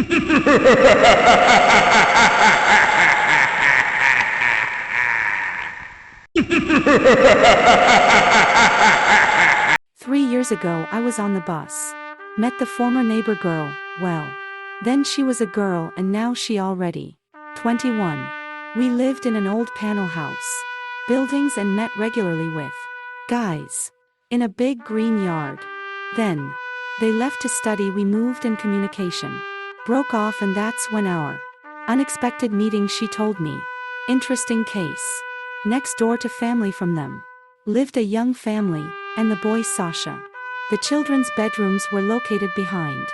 3 years ago I was on the bus. Met the former neighbor girl, well. Then she was a girl and now she already 21. We lived in an old panel house. Buildings and met regularly with guys. In a big green yard. Then they left to study, we moved and communication broke off, and that's when our unexpected meeting, she told me. Interesting case. Next door to family from them lived a young family, and the boy Sasha. The children's bedrooms were located behind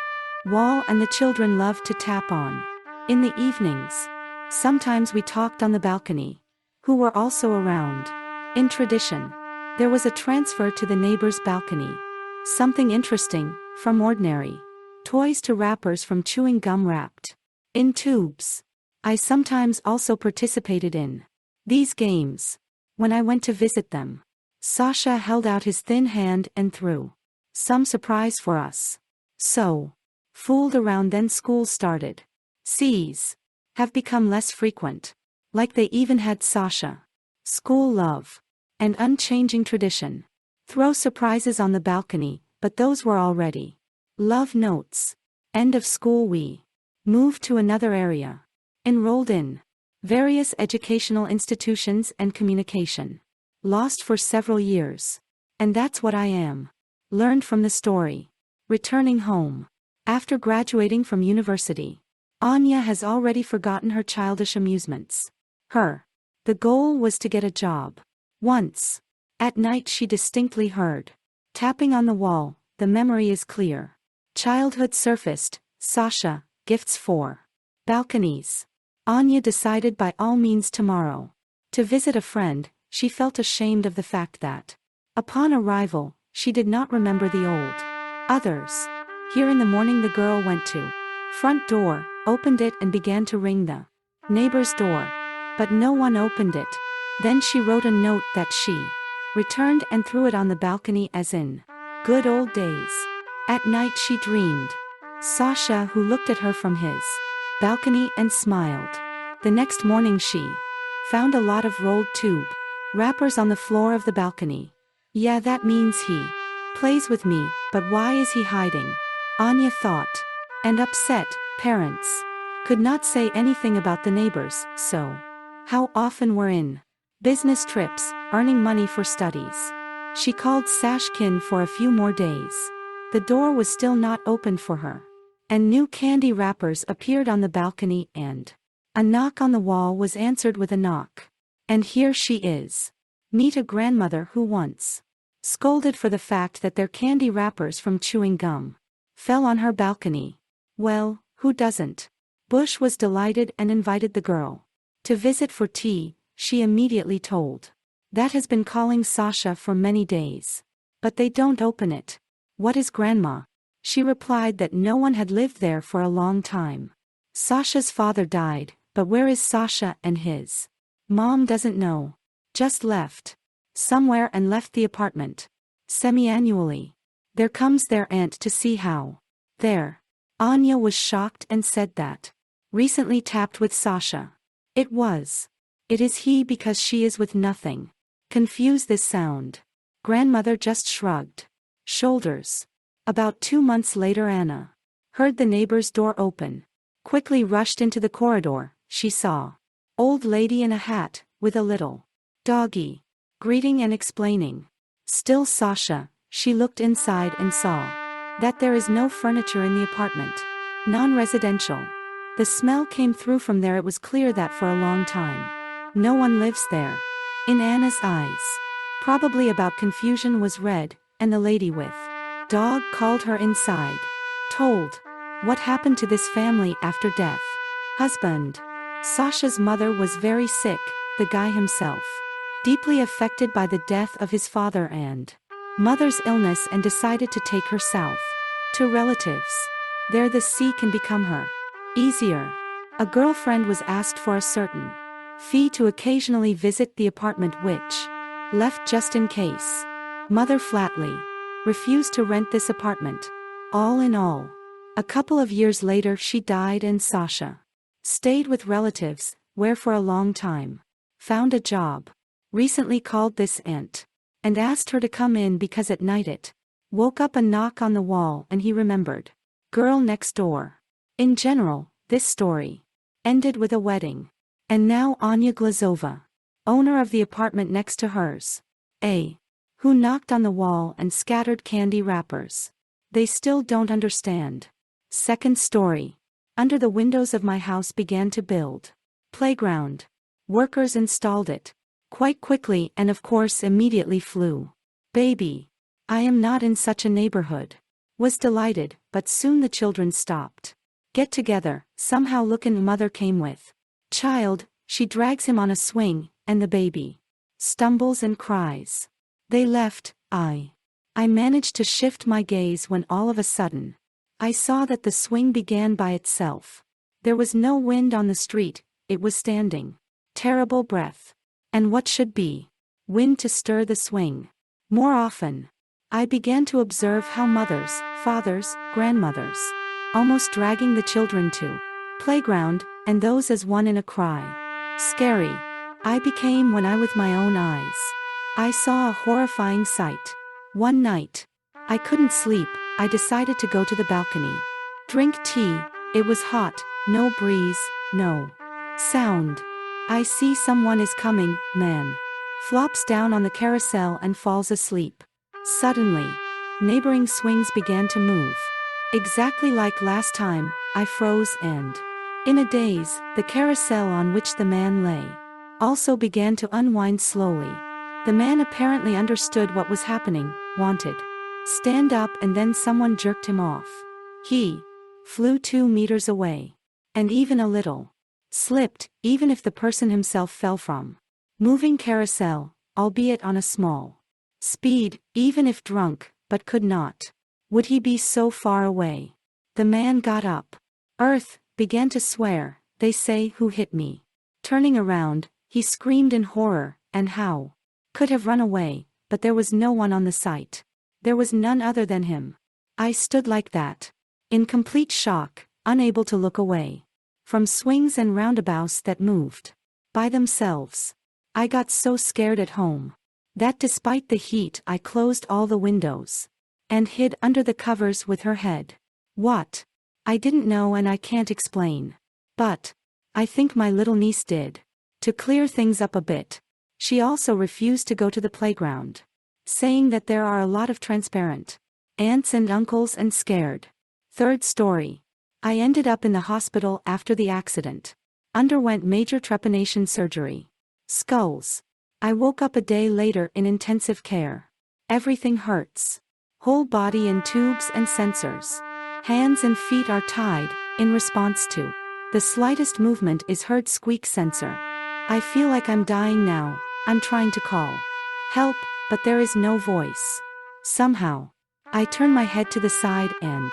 wall and the children loved to tap on. In the evenings. Sometimes we talked on the balcony. Who were also around. In tradition. There was a transfer to the neighbor's balcony. Something interesting, from ordinary toys to wrappers from chewing gum wrapped in tubes. I sometimes also participated in these games. When I went to visit them, Sasha held out his thin hand and threw some surprise for us. So, fooled around, then school started. C's have become less frequent. Like they even had Sasha. School love. And unchanging tradition. Throw surprises on the balcony, but those were already love notes. End of school we moved to another area. Enrolled in various educational institutions and communication. Lost for several years. And that's what I am. Learned from the story. Returning home. After graduating from university. Anya has already forgotten her childish amusements. The goal was to get a job. Once. At night she distinctly heard tapping on the wall, the memory is clear. Childhood surfaced, Sasha, gifts for balconies. Anya decided by all means tomorrow to visit a friend. She felt ashamed of the fact that, upon arrival, she did not remember the old others. Here in the morning the girl went to front door, opened it and began to ring the neighbor's door. But no one opened it. Then she wrote a note that she returned and threw it on the balcony as in good old days. At night she dreamed Sasha, who looked at her from his balcony and smiled. The next morning she found a lot of rolled tube wrappers on the floor of the balcony. Yeah, that means he plays with me, but why is he hiding? Anya thought. And upset, parents could not say anything about the neighbors, so how often we're in business trips, earning money for studies. She called Sashkin for a few more days. The door was still not opened for her. And new candy wrappers appeared on the balcony, and a knock on the wall was answered with a knock. And here she is. Meet a grandmother who once scolded for the fact that their candy wrappers from chewing gum fell on her balcony. Well, who doesn't? Bush was delighted and invited the girl to visit for tea. She immediately told. That has been calling Sasha for many days. But they don't open it. What is grandma? She replied that no one had lived there for a long time. Sasha's father died, but where is Sasha and his mom doesn't know. Just left somewhere and left the apartment. Semi-annually. There comes their aunt to see how there. Anya was shocked and said that recently tapped with Sasha. It is he because she is with nothing. Confuse this sound. Grandmother just shrugged shoulders. About 2 months later Anna heard the neighbor's door open. Quickly rushed into the corridor. She saw old lady in a hat, with a little doggy, greeting and explaining. Still Sasha, she looked inside and saw that there is no furniture in the apartment. Non-residential. The smell came through from there. It was clear that for a long time no one lives there. In Anna's eyes, probably about confusion was red, and the lady with dog called her inside. Told what happened to this family after death. Husband. Sasha's mother was very sick, the guy himself deeply affected by the death of his father and mother's illness, and decided to take her south to relatives. There the sea can become her easier. A girlfriend was asked for a certain fee to occasionally visit the apartment, which left just in case. Mother flatly refused to rent this apartment. All in all, A couple of years later she died and Sasha stayed with relatives, where for a long time. Found a job. Recently called this aunt. And asked her to come in because at night it woke up a knock on the wall and he remembered. Girl next door. In general, this story ended with a wedding. And now Anya Glazova, owner of the apartment next to hers, who knocked on the wall and scattered candy wrappers. They still don't understand. Second story. Under the windows of my house began to build. Playground. Workers installed it. Quite quickly and of course immediately flew. Baby. I am not in such a neighborhood. Was delighted, but soon the children stopped. Get together, somehow looking mother came with. Child, she drags him on a swing, and the baby stumbles and cries. They left. I managed to shift my gaze when all of a sudden I saw that the swing began by itself. There was no wind on the street, it was standing. Terrible breath. And what should be? Wind to stir the swing. More often. I began to observe how mothers, fathers, grandmothers, almost dragging the children to playground, and those as one in a cry. Scary. I became when I with my own eyes. I saw a horrifying sight. One night. I couldn't sleep, I decided to go to the balcony. Drink tea, it was hot, no breeze, no sound. I see someone is coming, man. Flops down on the carousel and falls asleep. Suddenly, neighboring swings began to move. Exactly like last time, I froze and, in a daze, the carousel on which the man lay also began to unwind slowly. The man apparently understood what was happening, wanted stand up and then someone jerked him off. He flew 2 meters away. And even a little slipped, even if the person himself fell from moving carousel, albeit on a small speed, even if drunk, but could not. Would he be so far away? The man got up. Earth, began to swear, they say who hit me. Turning around, he screamed in horror, and how? Could have run away, but there was no one on the site. There was none other than him. I stood like that. In complete shock, unable to look away. From swings and roundabouts that moved by themselves. I got so scared at home that despite the heat I closed all the windows and hid under the covers with her head. What? I didn't know and I can't explain. But I think my little niece did. To clear things up a bit. She also refused to go to the playground, saying that there are a lot of transparent aunts and uncles and scared. Third story. I ended up in the hospital after the accident. Underwent major trepanation surgery. Skulls. I woke up a day later in intensive care. Everything hurts. Whole body in tubes and sensors. Hands and feet are tied, in response to the slightest movement is heard squeak sensor. I feel like I'm dying now, I'm trying to call help, but there is no voice. Somehow, I turn my head to the side and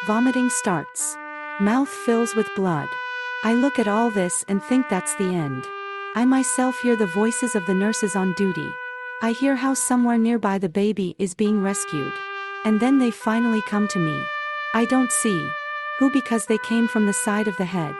vomiting starts. Mouth fills with blood. I look at all this and think that's the end. I myself hear the voices of the nurses on duty. I hear how somewhere nearby the baby is being rescued. And then they finally come to me. I don't see who because they came from the side of the head.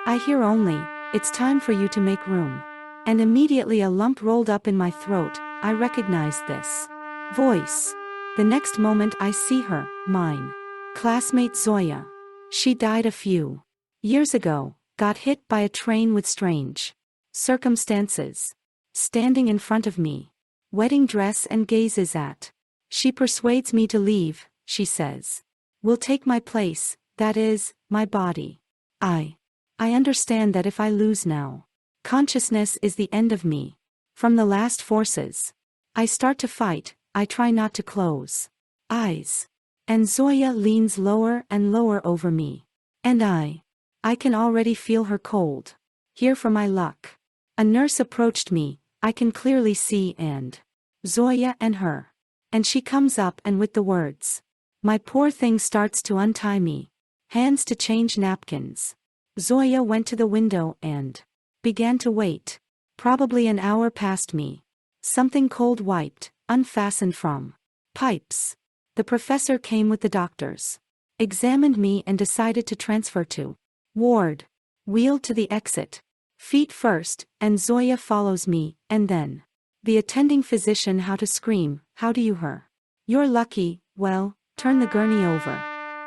I hear only, it's time for you to make room. And immediately a lump rolled up in my throat. I recognized this voice. The next moment I see her, mine classmate Zoya. She died a few years ago, got hit by a train with strange circumstances. Standing in front of me. Wedding dress and gazes at. She persuades me to leave, she says. Will take my place, that is, my body. I understand that if I lose now, consciousness is the end of me. From the last forces. I start to fight, I try not to close eyes. And Zoya leans lower and lower over me. And I can already feel her cold. Here for my luck. A nurse approached me, I can clearly see and Zoya and her. And she comes up and with the words. My poor thing starts to untie me. Hands to change napkins. Zoya went to the window and began to wait. Probably an hour passed me. Something cold wiped, unfastened from pipes. The professor came with the doctors. examined me and decided to transfer to ward. Wheeled to the exit. Feet first, and Zoya follows me, and then the attending physician. How to scream, how do you her? You're lucky, well, turn the gurney over.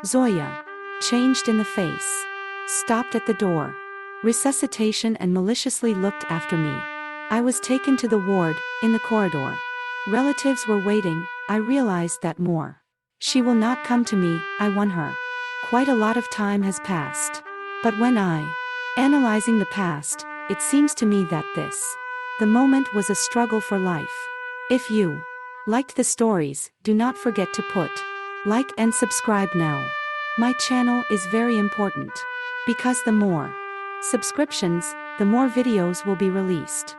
Zoya. Changed in the face. Stopped at the door. Resuscitation and maliciously looked after me. I was taken to the ward, in the corridor. Relatives were waiting, I realized that more. She will not come to me, I won her. Quite a lot of time has passed. But when analyzing the past, it seems to me that the moment was a struggle for life. If you liked the stories, do not forget to put like and subscribe now. My channel is very important. Because the more subscriptions, the more videos will be released.